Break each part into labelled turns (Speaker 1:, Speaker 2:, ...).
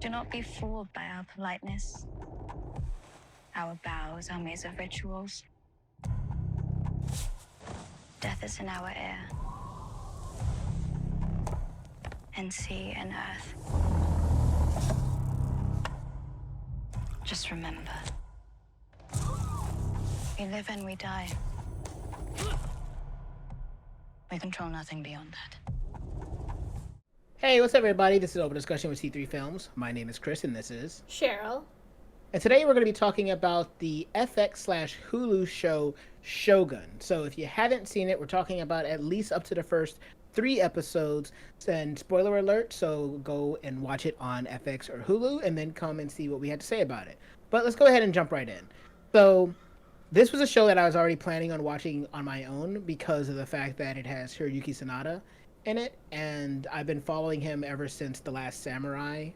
Speaker 1: Do not be fooled by our politeness. Our bows are made of rituals. Death is in our air. And sea and earth. Just remember. We live and we die. We control nothing beyond that.
Speaker 2: Hey, what's up, everybody? This is Open Discussion with C3 Films. My name is Chris, and this is
Speaker 3: Cheryl.
Speaker 2: And today we're going to be talking about the FX/Hulu show Shogun. So if you haven't seen it, we're talking about at least up to the first 3 episodes. And spoiler alert, so go and watch it on FX or Hulu, and then come and see what we had to say about it. But let's go ahead and jump right in. So this was a show that I was already planning on watching on my own because of the fact that it has Hiroyuki Sanada in it, and I've been following him ever since The Last Samurai,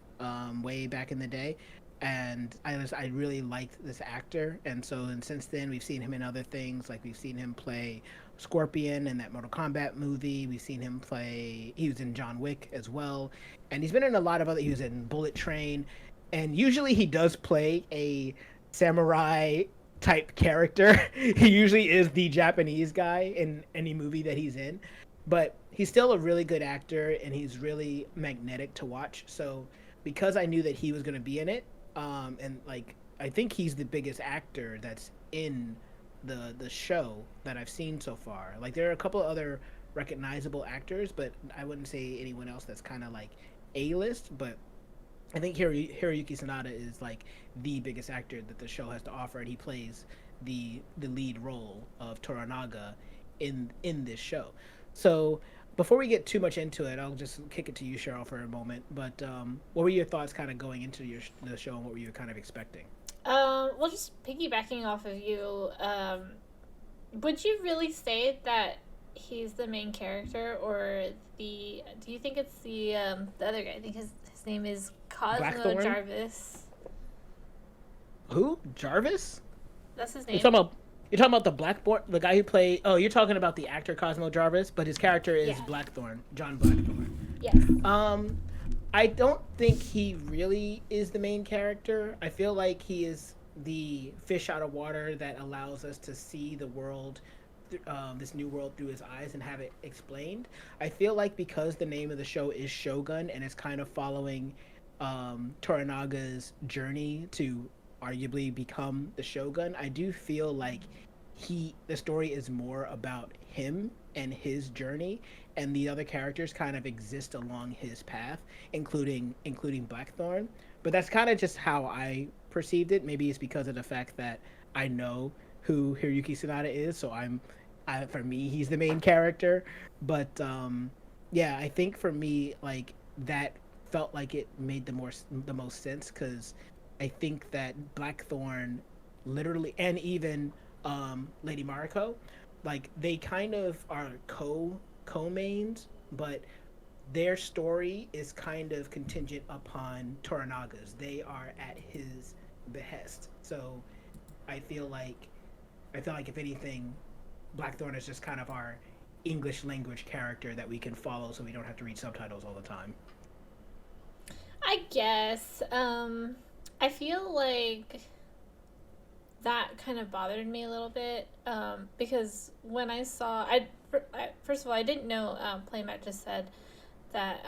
Speaker 2: way back in the day, and I really liked this actor, and since then we've seen him in other things, like we've seen him play Scorpion in that Mortal Kombat movie. We've seen him play. He was in John Wick as well, and he's been in a lot of other. He was in Bullet Train, and usually he does play a samurai type character. He usually is the Japanese guy in any movie that he's in, but he's still a really good actor and he's really magnetic to watch. So because I knew that he was going to be in it, and like I think he's the biggest actor that's in the show that I've seen so far. Like there are a couple of other recognizable actors, but I wouldn't say anyone else that's kind of like A-list. But I think Hiroyuki Sanada is like the biggest actor that the show has to offer, and he plays the lead role of Toranaga in this show. So before we get too much into it, I'll just kick it to you, Cheryl, for a moment. But what were your thoughts, kind of going into the show, and what were you kind of expecting?
Speaker 3: Well, just piggybacking off of you, would you really say that he's the main character, or do you think it's the other guy? I think his name is Cosmo
Speaker 2: Blackthorn?
Speaker 3: Jarvis.
Speaker 2: Who? Jarvis?
Speaker 3: That's his
Speaker 2: You're
Speaker 3: name.
Speaker 2: talking about the guy who played. Oh, you're talking about the actor Cosmo Jarvis, but his character is
Speaker 3: Yeah.
Speaker 2: Blackthorn, John Blackthorn.
Speaker 3: Yes.
Speaker 2: Um, I don't think he really is the main character. I feel like he is the fish out of water that allows us to see the world, this new world, through his eyes and have it explained. I feel like because the name of the show is Shogun and it's kind of following Toranaga's journey to arguably become the Shogun, I do feel like the story is more about him and his journey, and the other characters kind of exist along his path, including Blackthorn. But that's kind of just how I perceived it. Maybe it's because of the fact that I know who Hiroyuki Sanada is, so for me he's the main character. But yeah, I think for me, like, that felt like it made the most sense, because I think that Blackthorn literally, and even Lady Mariko, like, they kind of are co-mains, but their story is kind of contingent upon Toranaga's. They are at his behest. So I feel like if anything, Blackthorn is just kind of our English language character that we can follow, so we don't have to read subtitles all the time.
Speaker 3: I guess. I feel like that kind of bothered me a little bit, because when first of all, I didn't know, Playmat just said that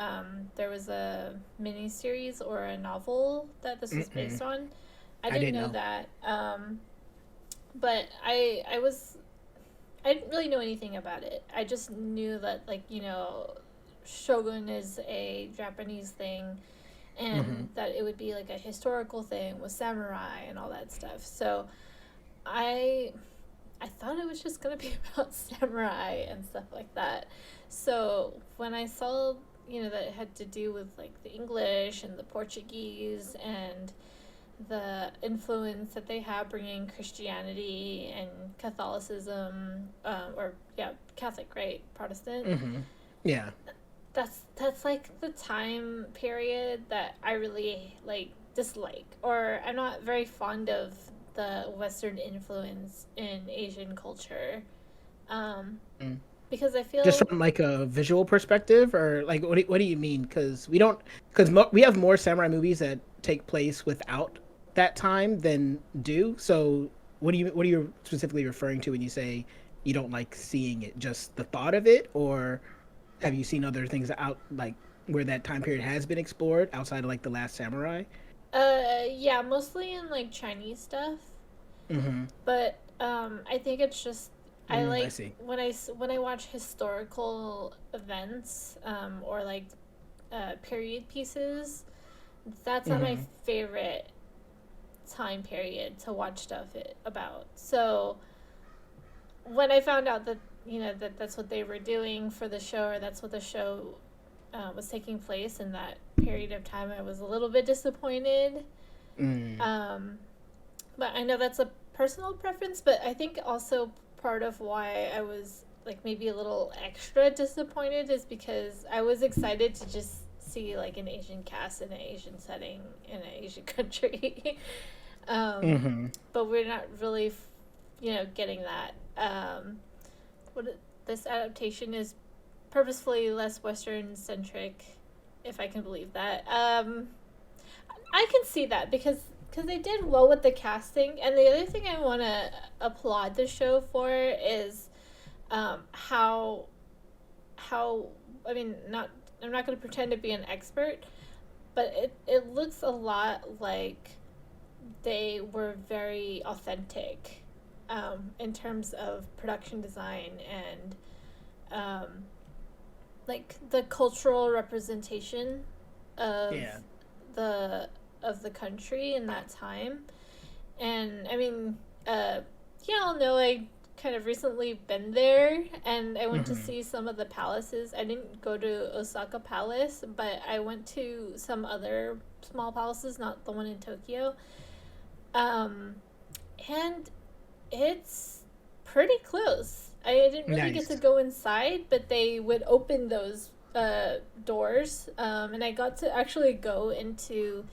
Speaker 3: there was a mini series or a novel that this was based on. I didn't know
Speaker 2: know.
Speaker 3: that, but I didn't really know anything about it. I just knew that, like, Shogun is a Japanese thing, and that it would be like a historical thing with samurai and all that stuff. So I thought it was just gonna be about samurai and stuff like that. So when I saw, that it had to do with like the English and the Portuguese and the influence that they have bringing Christianity and Catholicism, or yeah, Catholic, right? Protestant.
Speaker 2: Yeah.
Speaker 3: That's like the time period that I really like dislike, or I'm not very fond of the Western influence in Asian culture. because I feel
Speaker 2: Just from like a visual perspective, or like what do you mean? Because we don't, we have more samurai movies that take place without that time than do. So what are you specifically referring to when you say you don't like seeing it? Just the thought of it, or have you seen other things out like where that time period has been explored outside of like the Last Samurai?
Speaker 3: yeah, mostly in like Chinese stuff.
Speaker 2: Mm-hmm.
Speaker 3: But I think it's just I
Speaker 2: I
Speaker 3: like
Speaker 2: see.
Speaker 3: when I watch historical events or like period pieces. That's not my
Speaker 2: Mm-hmm.
Speaker 3: favorite time period to watch about. So when I found out that that that's what they were doing for the show, or that's what the show was taking place in that period of time, I was a little bit disappointed.
Speaker 2: Mm.
Speaker 3: Um, but I know that's a personal preference, but I think also part of why I was like maybe a little extra disappointed is because I was excited to just see like an Asian cast in an Asian setting in an Asian country. um,
Speaker 2: Mm-hmm.
Speaker 3: but we're not really, getting that. What this adaptation is purposefully less Western centric, if I can believe that. I can see that because they did well with the casting. And the other thing I want to applaud the show for is how I mean, not I'm not going to pretend to be an expert, but it looks a lot like they were very authentic in terms of production design and um, like the cultural representation of
Speaker 2: Yeah.
Speaker 3: the of the country in that time. And I mean, yeah, I'll know I kind of recently been there, and I went to
Speaker 2: Mm-hmm.
Speaker 3: see some of the palaces. I didn't go to Osaka Palace, but I went to some other small palaces, not the one in Tokyo. Um, and it's pretty close. I didn't really get to
Speaker 2: Nice.
Speaker 3: go inside, but they would open those doors, and I got to actually go into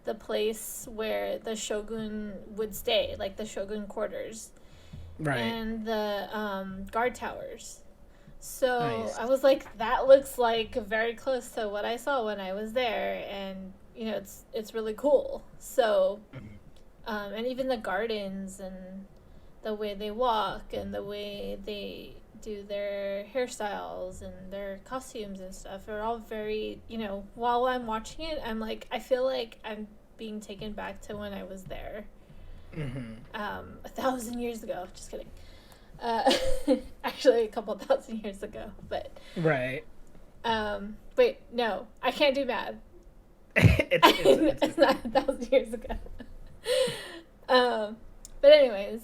Speaker 3: the place where the shogun would stay, like the shogun quarters
Speaker 2: Right.
Speaker 3: and the guard towers. So
Speaker 2: Nice.
Speaker 3: I was like, that looks like very close to what I saw when I was there, and it's really cool. So
Speaker 2: Mhm.
Speaker 3: and even the gardens and the way they walk and the way they do their hairstyles and their costumes and stuff are all very, while I'm watching it, I'm like, I feel like I'm being taken back to when I was there,
Speaker 2: Mhm.
Speaker 3: 1,000 years ago. Just kidding. Uh, actually, a couple thousand years ago. But
Speaker 2: Right.
Speaker 3: wait, no, I can't do math.
Speaker 2: It's
Speaker 3: It's not 1,000 years ago. um, but anyways,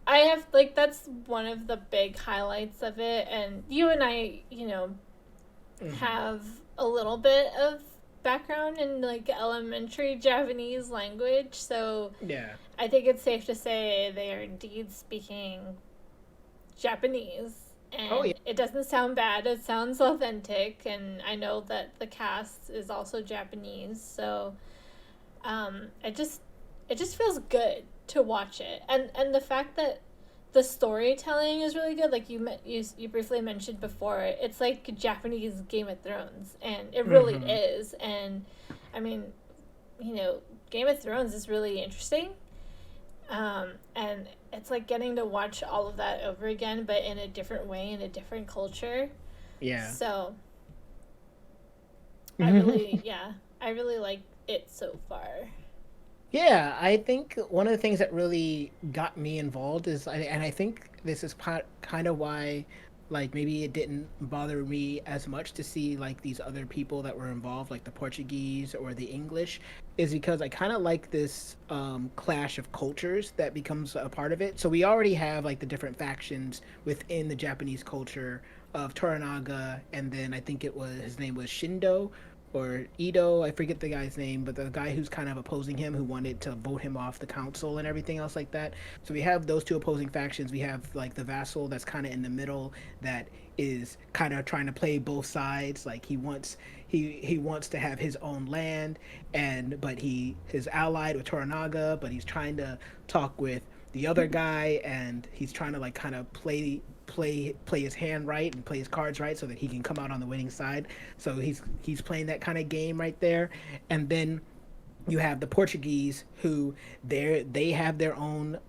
Speaker 3: I have like that's one of the big highlights of it, and you and I,
Speaker 2: Mhm.
Speaker 3: have a little bit of background in like elementary Japanese language, so
Speaker 2: Yeah.
Speaker 3: I think it's safe to say they are indeed speaking Japanese.
Speaker 2: Oh yeah.
Speaker 3: And it doesn't sound bad. It sounds authentic, and I know that the cast is also Japanese. So, it just feels good to watch it, and the fact that the storytelling is really good. Like you briefly mentioned before, it's like Japanese Game of Thrones, and it really
Speaker 2: Mhm.
Speaker 3: is. And I mean, Game of Thrones is really interesting, and it's like getting to watch all of that over again, but in a different way, in a different culture.
Speaker 2: Yeah.
Speaker 3: So I really like it so far.
Speaker 2: Yeah, I think one of the things that really got me involved is, and I think this is kind of why, like maybe it didn't bother me as much to see like these other people that were involved, like the Portuguese or the English, is because I kind of like this clash of cultures that becomes a part of it. So we already have like the different factions within the Japanese culture of Toranaga, and then I think it was his name was Shindo or Ito, I forget the guy's name, but the guy who's kind of opposing him, who wanted to vote him off the council and everything else like that. So we have those two opposing factions. We have like the vassal that's kind of in the middle, that is kind of trying to play both sides. Like he wants to have his own land, and but he is allied with Toranaga, but he's trying to talk with the other guy, and he's trying to like kind of play his hand right and play his cards right so that he can come out on the winning side. So he's playing that kind of game right there. And then you have the Portuguese who they have their own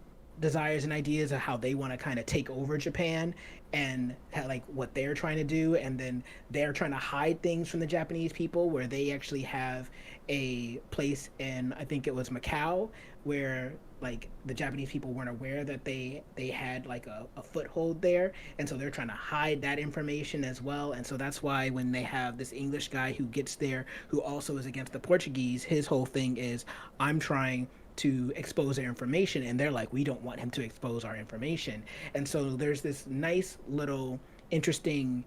Speaker 2: desires and ideas of how they want to kind of take over Japan and like what they're trying to do, and then they're trying to hide things from the Japanese people, where they actually have a place in, I think it was Macau, where like the Japanese people weren't aware that they had like a foothold there, and so they're trying to hide that information as well. And so that's why when they have this English guy who gets there who also is against the Portuguese, his whole thing is, I'm trying to expose their information, and they're like, we don't want him to expose our information. And so there's this nice little interesting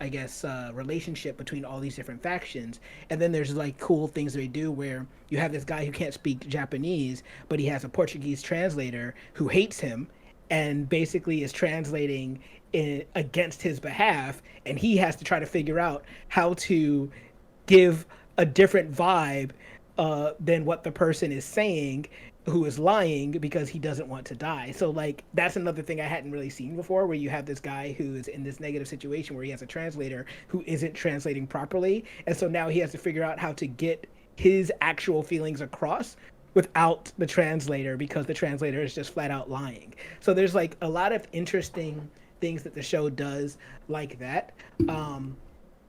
Speaker 2: I guess relationship between all these different factions. And then there's like cool things they do where you have this guy who can't speak Japanese, but he has a Portuguese translator who hates him and basically is translating against his behalf, and he has to try to figure out how to give a different vibe than what the person is saying who is lying, because he doesn't want to die. So like that's another thing I hadn't really seen before, where you have this guy who is in this negative situation where he has a translator who isn't translating properly, and so now he has to figure out how to get his actual feelings across without the translator, because the translator is just flat out lying. So there's like a lot of interesting things that the show does like that.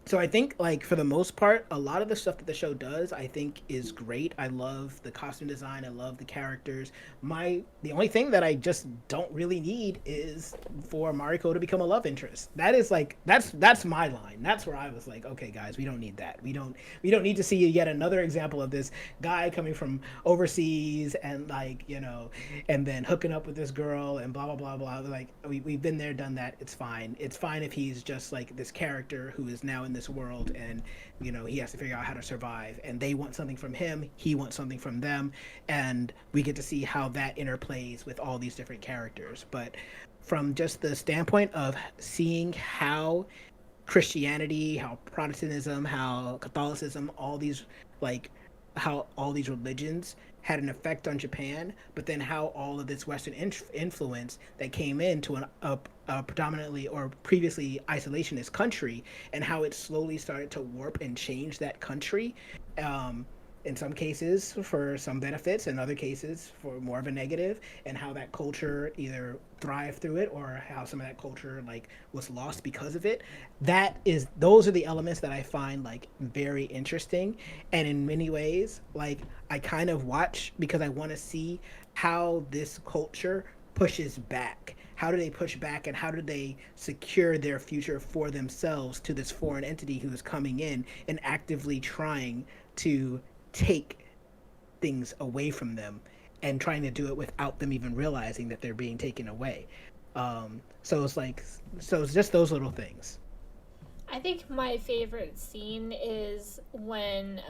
Speaker 2: So I think, like, for the most part, a lot of the stuff that the show does, I think, is great. I love the costume design. I love the characters. The only thing that I just don't really need is for Mariko to become a love interest. That is like that's my line. That's where I was like, okay, guys, we don't need that. We don't need to see yet another example of this guy coming from overseas and like, you know, and then hooking up with this girl and blah blah blah blah. Like we've been there, done that. It's fine. It's fine if he's just like this character who is now in this world, and you know he has to figure out how to survive, and they want something from him, he wants something from them, and we get to see how that interplays with all these different characters. But from just the standpoint of seeing how Christianity, how Protestantism, how Catholicism, all these like how all these religions had an effect on Japan, but then how all of this Western influence that came into a predominantly or previously isolationist country, and how it slowly started to warp and change that country, in some cases for some benefits, in other cases for more of a negative, and how that culture either thrived through it or how some of that culture like was lost because of it. Those are the elements that I find like very interesting, and in many ways like I kind of watch because I want to see how this culture pushes back. How do they push back, and how do they secure their future for themselves to this foreign entity who is coming in and actively trying to take things away from them, and trying to do it without them even realizing that they're being taken away. So it's just those little things.
Speaker 3: I think my favorite scene is when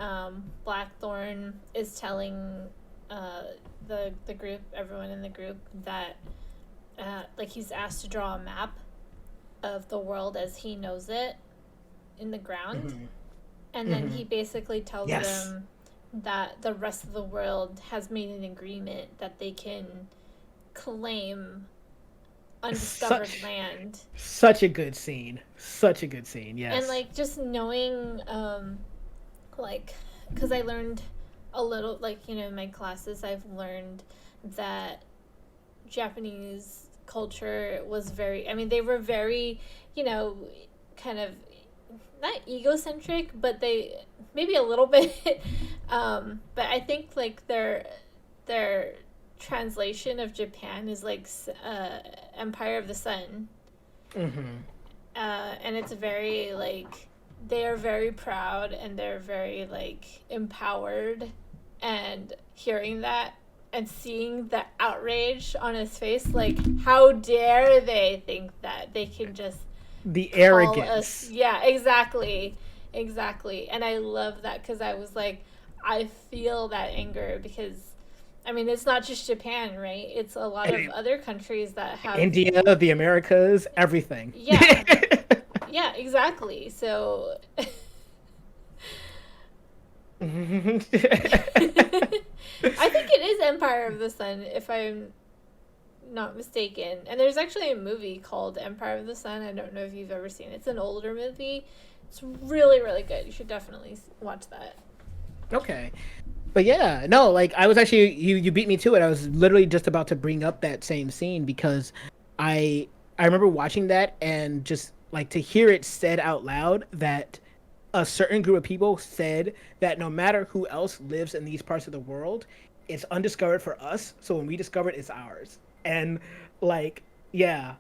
Speaker 3: Blackthorn is telling the group, everyone in the group, that like he's asked to draw a map of the world as he knows it in the ground. Mm-hmm. And then he basically tells them that the rest of the world has made an agreement that they can claim undiscovered land.
Speaker 2: Such a good scene. Yes.
Speaker 3: And like just knowing like, because I learned a little, like, you know, in my classes I've learned that Japanese culture was very, I mean, they were very, you know, kind of not egocentric, but they maybe a little bit. But I think like their translation of Japan is like Empire of the Sun. Mm-hmm. And it's very like, they are very proud and they're very like empowered, and hearing that and seeing the outrage on his face, like how dare they think that they can just
Speaker 2: the arrogance.
Speaker 3: Yeah, exactly. And I love that, because I was like, I feel that anger, because I mean it's not just Japan, right? It's a lot of other countries that have
Speaker 2: India, the Americas, everything.
Speaker 3: Yeah. Yeah, exactly. So I think it is Empire of the Sun, if I'm not mistaken. And there's actually a movie called Empire of the Sun. I don't know if you've ever seen it. It's an older movie. It's really, really good. You should definitely watch that.
Speaker 2: Okay. But yeah, no, like I was actually you beat me to it. I was literally just about to bring up that same scene because I remember watching that and just like to hear it said out loud that a certain group of people said that no matter who else lives in these parts of the world, it's undiscovered for us. So when we discover it, it's ours. And like, yeah,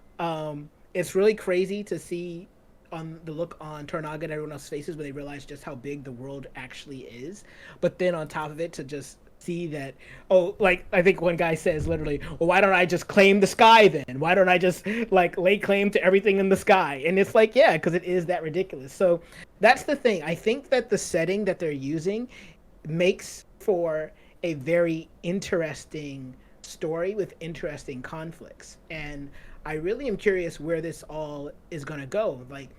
Speaker 2: it's really crazy to see on the look on Tornaga and everyone else's faces when they realize just how big the world actually is. But then on top of it, to just see that, oh, like I think one guy says literally, well, why don't I just claim the sky then? Why don't I just like lay claim to everything in the sky? And it's like, yeah, because it is that ridiculous. So that's the thing. I think that the setting that they're using makes for a very interesting story with interesting conflicts. And I really am curious where this all is going to go. Like,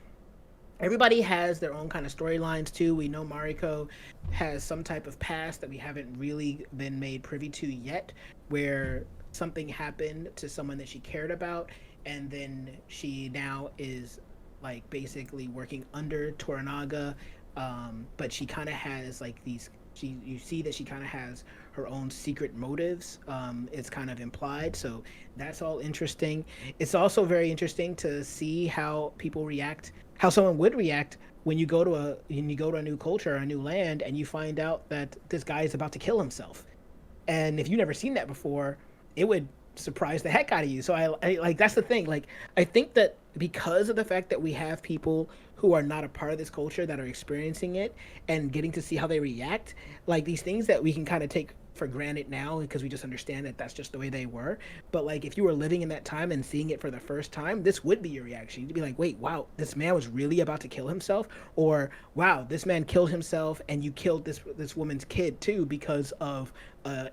Speaker 2: everybody has their own kind of storylines too. We know Mariko has some type of past that we haven't really been made privy to yet, where something happened to someone that she cared about, and then she now is like basically working under Toranaga, but she kind of has like these. You see that she kind of has her own secret motives. It's kind of implied, so that's all interesting. It's also very interesting to see how people react, how someone would react when you go to a new culture, a new land, and you find out that this guy is about to kill himself. And if you've never seen that before, it would surprise the heck out of you. So I like that's the thing. Like I think that because of the fact that we have people who are not a part of this culture that are experiencing it and getting to see how they react, like these things that we can kind of take for granted now because we just understand that that's just the way they were. But like if you were living in that time and seeing it for the first time, this would be your reaction. You'd be like, wait, wow, this man was really about to kill himself, or wow, this man killed himself and you killed this woman's kid too because of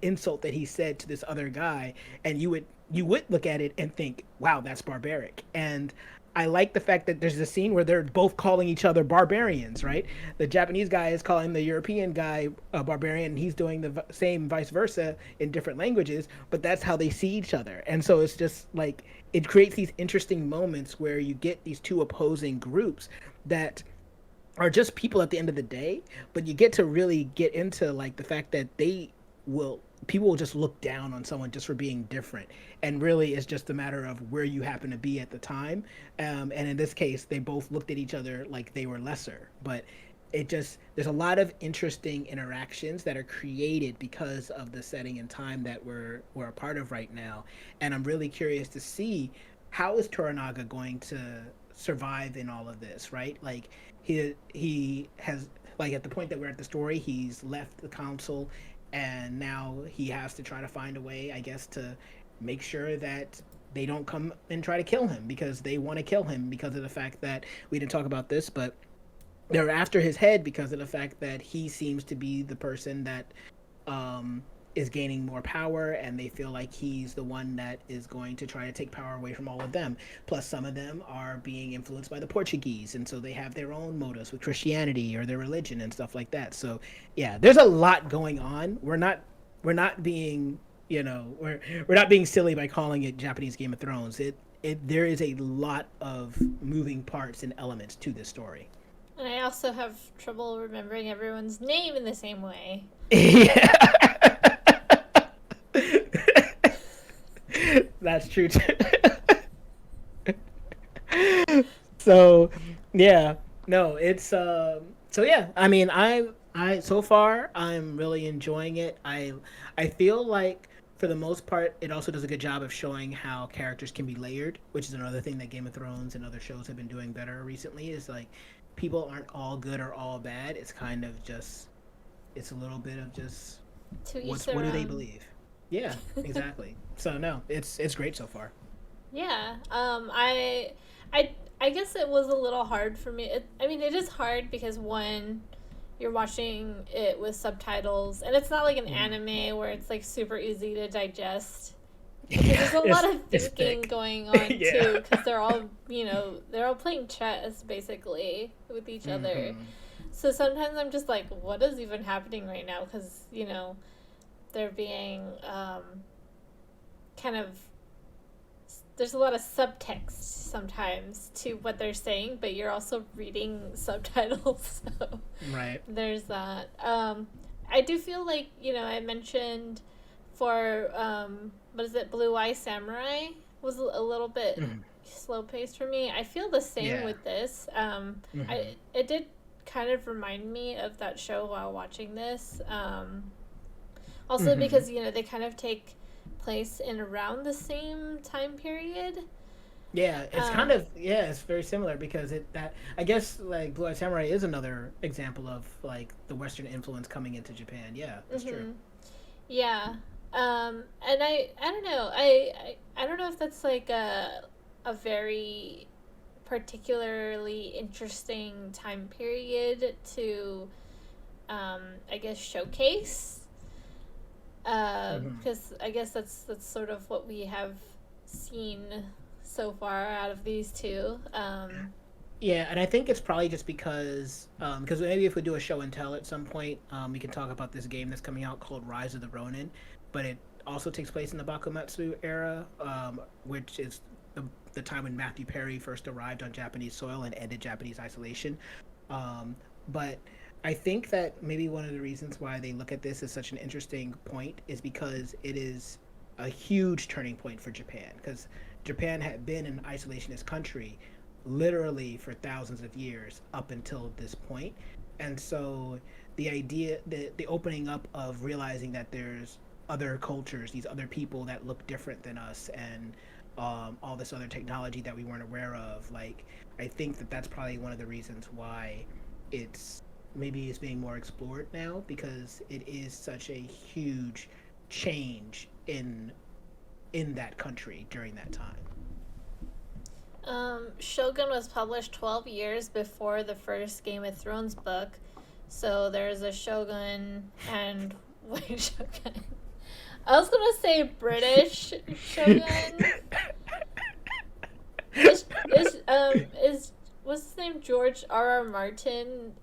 Speaker 2: insult that he said to this other guy. And you would look at it and think, wow, that's barbaric. And I like the fact that there's a scene where they're both calling each other barbarians, right? The Japanese guy is calling the European guy a barbarian, and he's doing the same vice versa in different languages, but that's how they see each other. And so it's just like, it creates these interesting moments where you get these two opposing groups that are just people at the end of the day, but you get to really get into like the fact that people will just look down on someone just for being different, and really it's just a matter of where you happen to be at the time. And in this case, they both looked at each other like they were lesser, but there's a lot of interesting interactions that are created because of the setting and time that we're a part of right now. And I'm really curious to see how is Toranaga going to survive in all of this, right? Like he has, like at the point that we're at the story, he's left the council, and now he has to try to find a way, I guess, to make sure that they don't come and try to kill him, because they want to kill him because of the fact that, we didn't talk about this, but they're after his head because of the fact that he seems to be the person that is gaining more power, and they feel like he's the one that is going to try to take power away from all of them. Plus, some of them are being influenced by the Portuguese, and so they have their own motives with Christianity or their religion and stuff like that. So, yeah, there's a lot going on. We're not being, we're not being silly by calling it Japanese Game of Thrones. There is a lot of moving parts and elements to this story.
Speaker 3: And I also have trouble remembering everyone's name in the same way.
Speaker 2: Yeah. That's true too. So yeah, no, it's so yeah, I mean, I so far I'm really enjoying it. I feel like for the most part it also does a good job of showing how characters can be layered, which is another thing that Game of Thrones and other shows have been doing better recently, is like people aren't all good or all bad. It's kind of just, it's a little bit of just what do they believe. Yeah, exactly. So no, it's great so far.
Speaker 3: Yeah. I guess it was a little hard for me. It is hard because, one, you're watching it with subtitles, and it's not like an anime where it's like super easy to digest. There's a lot of thinking going on
Speaker 2: Yeah.
Speaker 3: too, because they're all playing chess basically with each other. So sometimes I'm just like, what is even happening right now? Because they're being kind of there's a lot of subtext sometimes to what they're saying, but you're also reading subtitles, so
Speaker 2: Right.
Speaker 3: there's that. I do feel like, I mentioned for what is it, Blue Eye Samurai was a little bit slow paced for me. I feel the same
Speaker 2: Yeah.
Speaker 3: with this. It did kind of remind me of that show while watching this. Also because they kind of take place in around the same time period.
Speaker 2: Yeah, it's kind of it's very similar because I guess like Blue Eye Samurai is another example of like the Western influence coming into Japan. Yeah, that's true.
Speaker 3: Yeah, and I don't know. I don't know if that's like a very particularly interesting time period to I guess showcase. Because I guess that's sort of what we have seen so far out of these two.
Speaker 2: Yeah, and I think it's probably just because maybe if we do a show and tell at some point, we can talk about this game that's coming out called Rise of the Ronin, but it also takes place in the Bakumatsu era, which is the time when Matthew Perry first arrived on Japanese soil and ended Japanese isolation. But I think that maybe one of the reasons why they look at this as such an interesting point is because it is a huge turning point for Japan, because Japan had been an isolationist country literally for thousands of years up until this point. And so the idea, the opening up of realizing that there's other cultures, these other people that look different than us, and all this other technology that we weren't aware of, like, I think that that's probably one of the reasons why it's being more explored now, because it is such a huge change in that country during that time.
Speaker 3: Shogun was published 12 years before the first Game of Thrones book, so there's a Shogun and White Shogun. I was gonna say British Shogun. Is what's his name, George R.R. Martin,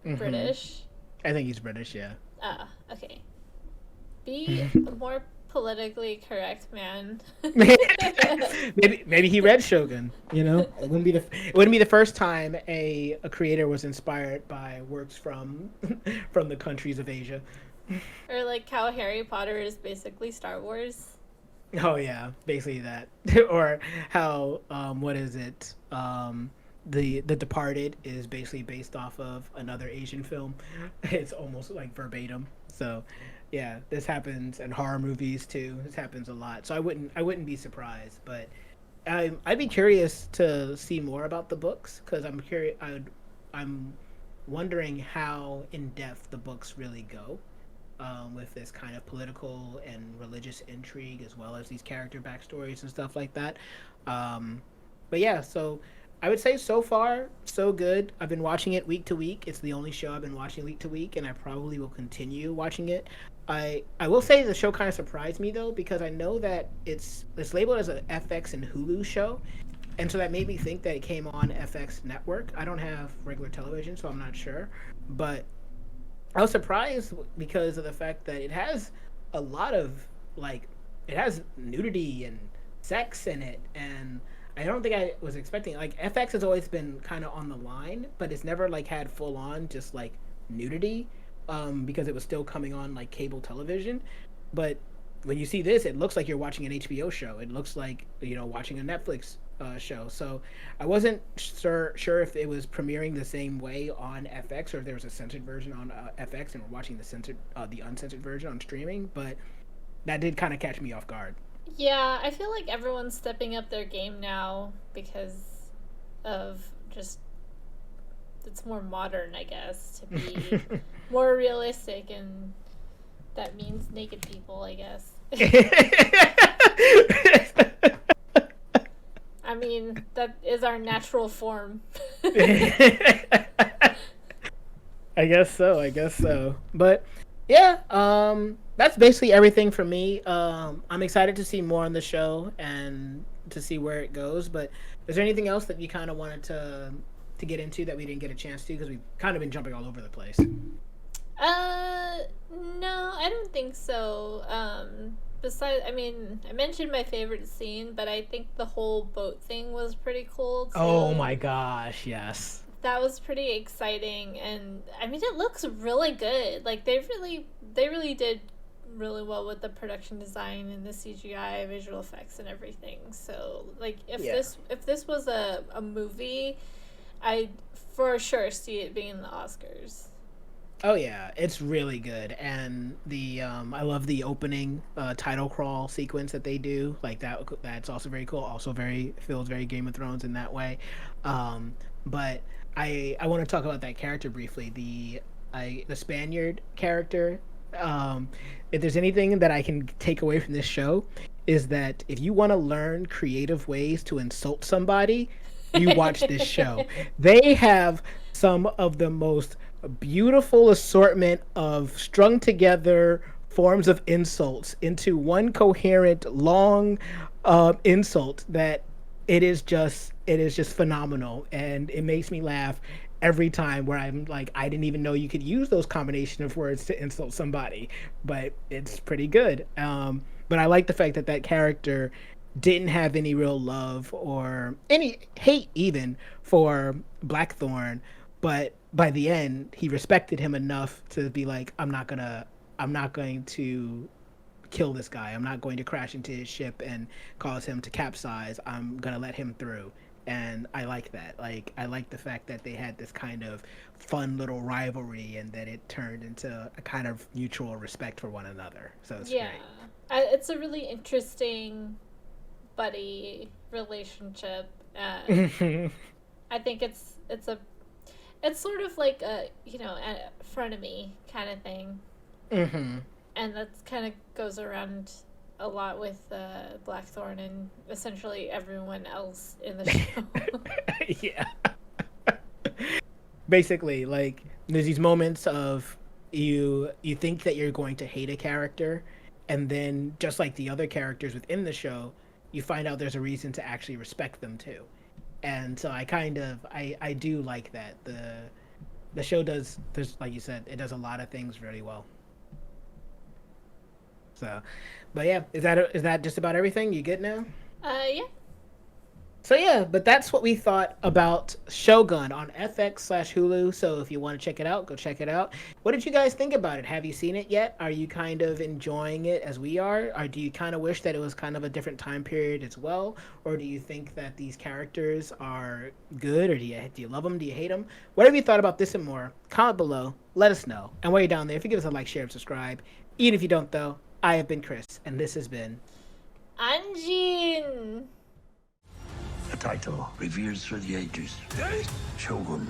Speaker 3: British?
Speaker 2: I think he's British, yeah.
Speaker 3: Ah, okay. Be more politically correct, man.
Speaker 2: maybe he read Shogun. It wouldn't be the first time a creator was inspired by works from the countries of Asia.
Speaker 3: Or like how Harry Potter is basically Star Wars.
Speaker 2: Oh yeah, basically that. Or how what is it? The Departed is basically based off of another Asian film. It's almost like verbatim. So yeah, this happens in horror movies too. This happens a lot. So I wouldn't be surprised, but I'd be curious to see more about the books, because I'm curious. I'm wondering how in depth the books really go, with this kind of political and religious intrigue, as well as these character backstories and stuff like that. But yeah, so I would say so far so good. I've been watching it week to week. It's the only show I've been watching week to week, and I probably will continue watching it. I will say the show kind of surprised me though, because I know that it's labeled as a FX and Hulu show, and so that made me think that it came on FX network. I don't have regular television, so I'm not sure, but I was surprised because of the fact that it has a lot of it has nudity and sex in it, and I don't think I was expecting it. Like, FX has always been kind of on the line, but it's never had full on just nudity, because it was still coming on cable television. But when you see this, it looks like you're watching an HBO show. It looks like watching a Netflix show. So I wasn't sure if it was premiering the same way on FX, or if there was a censored version on FX and we're watching the uncensored version on streaming. But that did kind of catch me off guard.
Speaker 3: Yeah, I feel like everyone's stepping up their game now because of just it's more modern, I guess, to be more realistic, and that means naked people, I guess. I mean, that is our natural form.
Speaker 2: I guess so. But yeah, that's basically everything for me. I'm excited to see more on the show and to see where it goes. But is there anything else that you kind of wanted to get into that we didn't get a chance to, because we've kind of been jumping all over the place?
Speaker 3: No, I don't think so. besides, I mean, I mentioned my favorite scene, but I think the whole boat thing was pretty cool too.
Speaker 2: Oh my gosh, yes.
Speaker 3: That was pretty exciting, and I mean, it looks really good. Like they really did really well with the production design and the CGI, visual effects, and everything. So, like, if this was a movie, I'd for sure see it being the Oscars.
Speaker 2: Oh yeah, it's really good, and the I love the opening title crawl sequence that they do. Like that's also very cool. Also feels very Game of Thrones in that way. But I want to talk about that character briefly. The Spaniard character. If there's anything that I can take away from this show, is that if you want to learn creative ways to insult somebody, you watch this show. They have some of the most beautiful assortment of strung together forms of insults into one coherent long insult that it is just phenomenal, and it makes me laugh every time, where I'm like, I didn't even know you could use those combination of words to insult somebody, but it's pretty good. But I like the fact that that character didn't have any real love or any hate even for Blackthorn, but by the end he respected him enough to be like, I'm not going to kill this guy. I'm not going to crash into his ship and cause him to capsize. I'm gonna let him through. And I like that. Like, I like the fact that they had this kind of fun little rivalry, and that it turned into a kind of mutual respect for one another. So it's great.
Speaker 3: It's a really interesting buddy relationship. I think it's sort of like a a frenemy kind of thing, and that kind of goes around a lot with Blackthorn and essentially everyone else in the show.
Speaker 2: Yeah. Basically, like, there's these moments of you think that you're going to hate a character, and then just like the other characters within the show, you find out there's a reason to actually respect them too. And so I do like that. The show there's like you said, it does a lot of things really well. So, but yeah, is that just about everything? You good now?
Speaker 3: Yeah.
Speaker 2: So yeah, but that's what we thought about Shogun on FX/Hulu. So if you want to check it out, go check it out. What did you guys think about it? Have you seen it yet? Are you kind of enjoying it as we are? Or do you kind of wish that it was kind of a different time period as well? Or do you think that these characters are good? Or do you love them? Do you hate them? Whatever you thought about this and more, comment below. Let us know. And while you're down there, if you give us a like, share, and subscribe. Even if you don't, though, I have been Chris, and this has been
Speaker 3: Anjin.
Speaker 4: A title revered through the ages. Shogun.